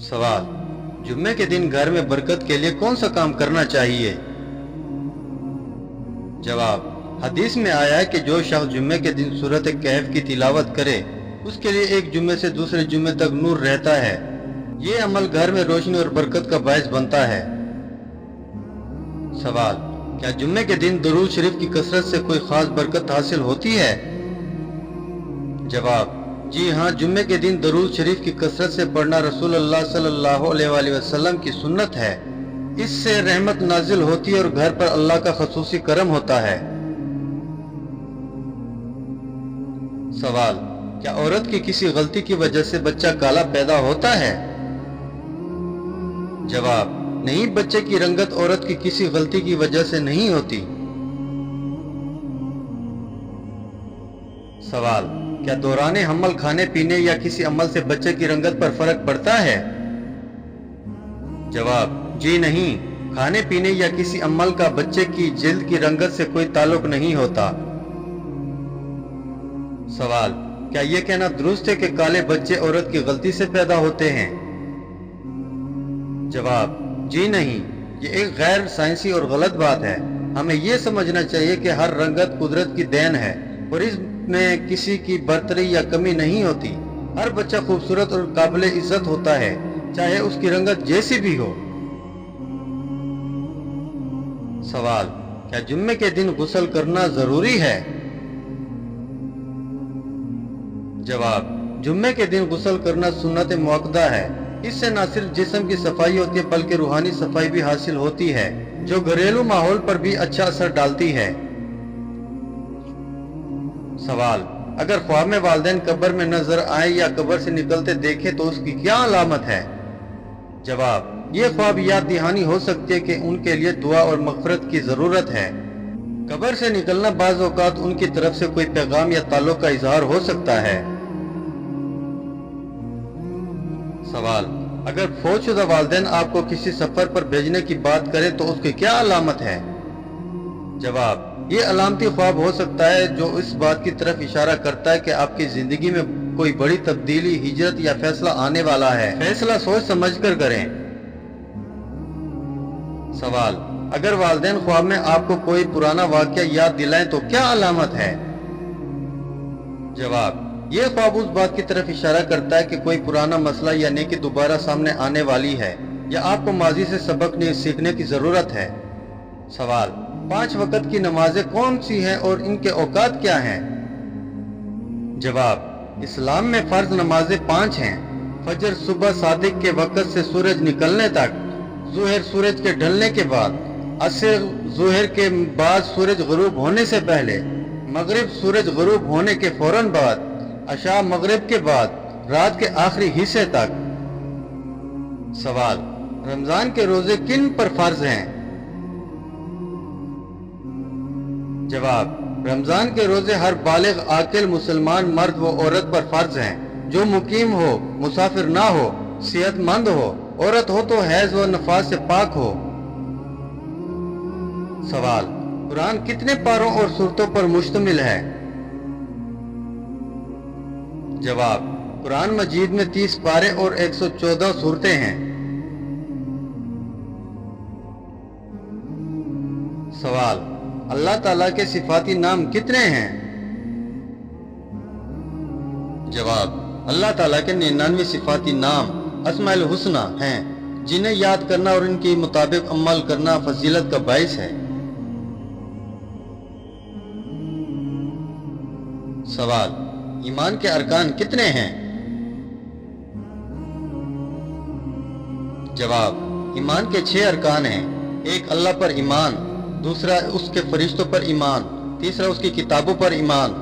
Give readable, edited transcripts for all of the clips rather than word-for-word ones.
सवाल, जुम्मे के दिन घर में बरकत के लिए कौन सा काम करना चाहिए? जवाब, हदीस में आया है कि जो शख्स जुम्मे के दिन सूरत कहफ की तिलावत करे उसके लिए एक जुम्मे से दूसरे जुम्मे तक नूर रहता है। ये अमल घर में रोशनी और बरकत का बायस बनता है। सवाल, क्या जुम्मे के दिन दुरूद शरीफ की कसरत से कोई खास बरकत हासिल होती है? जवाब, जी हाँ, जुम्मे के दिन दुरूद शरीफ की कसरत से पढ़ना रसूलुल्लाह सल्लल्लाहु अलैहि वसल्लम की सुन्नत है। इससे रहमत नाजिल होती है और घर पर अल्लाह का खसूसी करम होता है। सवाल, क्या औरत की किसी गलती की वजह से बच्चा काला पैदा होता है? जवाब, नहीं, बच्चे की रंगत औरत की किसी गलती की वजह से नहीं होती। सवाल, क्या दौराने हमल खाने पीने या किसी अमल से बच्चे की रंगत पर फर्क पड़ता है? जवाब, जी नहीं, खाने पीने या किसी अमल का बच्चे की जिल्द की रंगत से कोई ताल्लुक नहीं होता। सवाल, क्या यह कहना दुरुस्त है कि काले बच्चे औरत की गलती से पैदा होते हैं? जवाब, जी नहीं, ये एक गैर साइंसी और गलत बात है। हमें यह समझना चाहिए कि हर रंगत कुदरत की देन है और इसमें किसी की बरतरी या कमी नहीं होती। हर बच्चा खूबसूरत और काबिल इज्जत होता है, चाहे उसकी रंगत जैसी भी हो। सवाल, क्या जुम्मे के दिन गुस्ल करना जरूरी है? जवाब, जुम्मे के दिन गुस्ल करना सुन्नत मुअक्कदा है। इससे न सिर्फ जिस्म की सफाई होती है बल्कि रूहानी सफाई भी हासिल होती है, जो घरेलू माहौल पर भी अच्छा असर डालती है। सवाल, अगर ख्वाब में वालिदैन कब्र में नजर आए या कब्र से निकलते देखे तो उसकी क्या अलामत है? जवाब, ये ख्वाब याद दहानी हो सकती है कि उनके लिए दुआ और मग़फ़िरत की जरूरत है। कब्र से निकलना बाज़ औक़ात उनकी तरफ से कोई पैगाम या ताल्लुक़ का इजहार हो सकता है। सवाल, अगर फौतशुदा वालिदैन आपको किसी सफर पर भेजने की बात करें तो उसकी क्या अलामत है? जवाब, ये अलामती ख्वाब हो सकता है जो इस बात की तरफ इशारा करता है कि आपकी जिंदगी में कोई बड़ी तब्दीली, हिजरत या फैसला आने वाला है। फैसला सोच समझ कर करें। सवाल, अगर वालिदैन ख्वाब में आपको कोई पुराना वाक़या याद दिलाएं तो क्या अलामत है? जवाब, यह ख्वाब उस बात की तरफ इशारा करता है कि कोई पुराना मसला या नेकी दोबारा सामने आने वाली है या आपको माजी से सबक सीखने की जरूरत है। सवाल, 5 वक्त की नमाजें कौन सी हैं और इनके औकात क्या हैं? जवाब, इस्लाम में फर्ज नमाजें 5 हैं। फजर सुबह सादिक के वक्त से सूरज निकलने तक, ज़ोहर सूरज के ढलने के बाद, असर ज़ोहर के बाद सूरज गुरूब होने से पहले, मगरिब सूरज गुरूब होने के फौरन बाद, अशा मगरिब के बाद, रात के आखिरी हिस्से तक। सवाल, रमजान के रोजे किन पर फर्ज हैं? जवाब, रमजान के रोजे हर बालिग आकिल मुसलमान मर्द व औरत पर फर्ज हैं, जो मुकीम हो, मुसाफिर ना हो, सेहतमंद हो, औरत हो तो हैज व नफास से पाक हो। सवाल, कुरान कितने पारों और सूरतों पर मुश्तमिल है? जवाब, कुरान मजीद में 30 पारे और 114 सूरतें हैं। सवाल, अल्लाह ताला के सिफाती नाम कितने हैं? जवाब, अल्लाह ताला के 99 सिफाती नाम अस्माउल हुस्ना हैं, जिन्हें याद करना और इनके मुताबिक अमल करना फजीलत का बाइस है। सवाल, ईमान के अरकान कितने हैं? जवाब, ईमान के 6 अरकान हैं। एक, अल्लाह पर ईमान, दूसरा उसके फरिश्तों पर ईमान, तीसरा उसकी किताबों पर ईमान,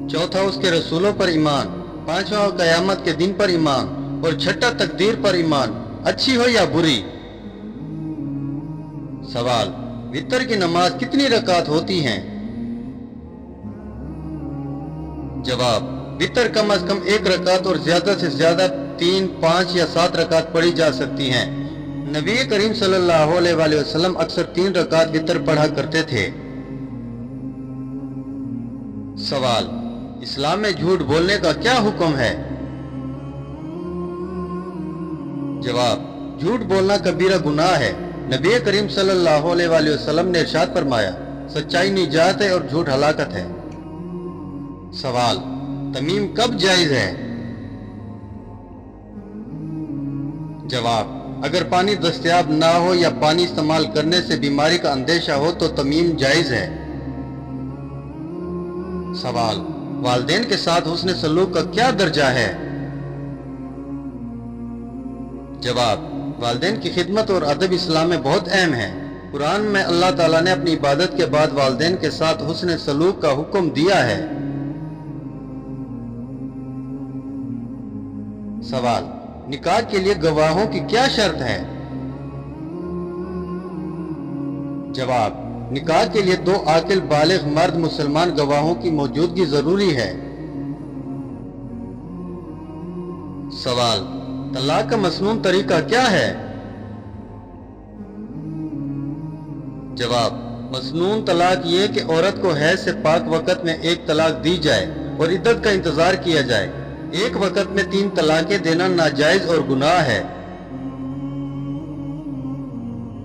चौथा उसके रसूलों पर ईमान, पांचवा कयामत के दिन पर ईमान और छठा तकदीर पर ईमान, अच्छी हो या बुरी। सवाल, वितर की नमाज कितनी रकात होती हैं? जवाब, वितर कम अज कम 1 रकात और ज्यादा से ज्यादा 3, 5 या 7 रकात पढ़ी जा सकती हैं। नबी करीम सल्लल्लाहु अलैहि वसल्लम अक्सर 3 रकात वितर पढ़ा करते थे। सवाल, इस्लाम में झूठ बोलने का क्या हुक्म है? जवाब, झूठ बोलना कबीरा गुनाह है। नबी करीम सल्लल्लाहु अलैहि वसल्लम ने इरशाद फरमाया, सच्चाई निजात है और झूठ हलाकत है। सवाल, तमीम कब जायज है? जवाब, अगर पानी दस्तयाब ना हो या पानी इस्तेमाल करने से बीमारी का अंदेशा हो तो तमीम जायज है। सवाल, वालिदैन के साथ हुस्न सलूक का क्या दर्जा है? जवाब, वालिदैन की खिदमत और अदब इस्लाम में बहुत अहम है। कुरान में अल्लाह ताला ने अपनी इबादत के बाद वालिदैन के साथ हुस्न सलूक का हुक्म दिया है। सवाल, निकाह के लिए गवाहों की क्या शर्त है? जवाब, निकाह के लिए 2 आकिल बालिग मर्द मुसलमान गवाहों की मौजूदगी जरूरी है। सवाल, तलाक का मसनून तरीका क्या है? जवाब, मसनून तलाक ये कि औरत को हैज से पाक वक़्त में 1 तलाक दी जाए और इद्दत का इंतजार किया जाए। एक वक़्त में 3 तलाकें देना नाजायज और गुनाह है।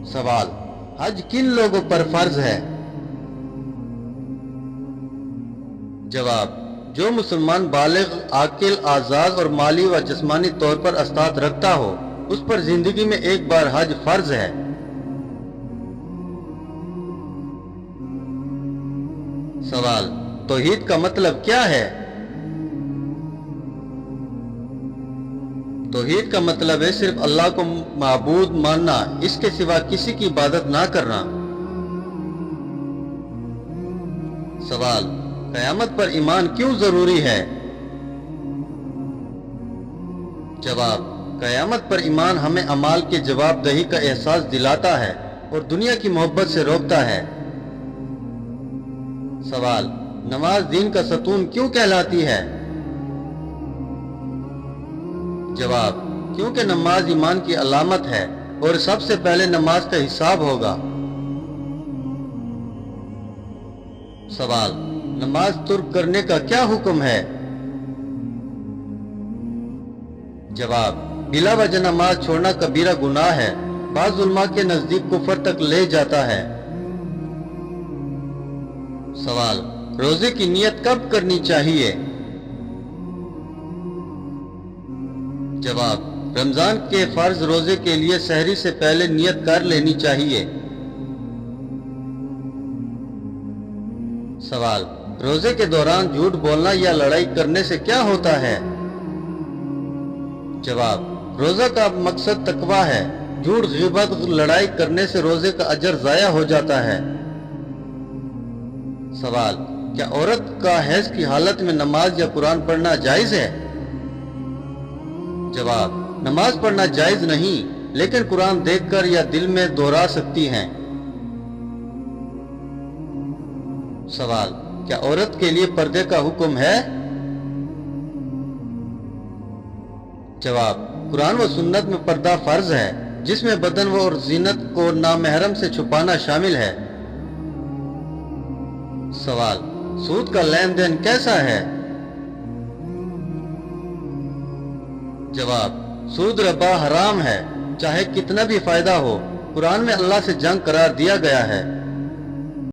सवाल, हज किन लोगों पर फर्ज है? जवाब, जो मुसलमान बालिग, आकिल, आजाद और माली व जिस्मानी तौर पर अस्तात रखता हो, उस पर जिंदगी में 1 बार हज फर्ज है। सवाल, तौहीद का मतलब क्या है? तौहीद का मतलब है सिर्फ अल्लाह को माबूद मानना, इसके सिवा किसी की इबादत ना करना। सवाल, क़यामत पर ईमान क्यों जरूरी है? जवाब, क़यामत पर ईमान हमें अमाल के जवाबदही का एहसास दिलाता है और दुनिया की मोहब्बत से रोकता है। सवाल, नमाज दीन का सतून क्यों कहलाती है? जवाब, क्योंकि नमाज ईमान की अलामत है और सबसे पहले नमाज का हिसाब होगा। सवाल, नमाज तुर्क करने का क्या हुक्म है? जवाब, बिला वजह नमाज छोड़ना कबीरा गुनाह है, बाज़ उलमा के नजदीक कुफर तक ले जाता है। सवाल, रोजे की नियत कब करनी चाहिए? जवाब, रमजान के फर्ज रोजे के लिए सहरी से पहले नियत कर लेनी चाहिए। सवाल, रोजे के दौरान झूठ बोलना या लड़ाई करने से क्या होता है? जवाब, रोजा का मकसद तकवा है। झूठ, गिबत, लड़ाई करने से रोजे का अजर जाया हो जाता है। सवाल, क्या औरत का हैज की हालत में नमाज या कुरान पढ़ना जायज है? जवाब, नमाज पढ़ना जायज नहीं, लेकिन कुरान देखकर या दिल में दोहरा सकती हैं। सवाल, क्या औरत के लिए पर्दे का हुक्म है? जवाब, कुरान व सुन्नत में पर्दा फर्ज है, जिसमें बदन व और जीनत को नामहरम से छुपाना शामिल है। सवाल, सूद का लेन देन कैसा है? जवाब, सूद रबा हराम है, चाहे कितना भी फायदा हो। कुरान में अल्लाह से जंग करार दिया गया है।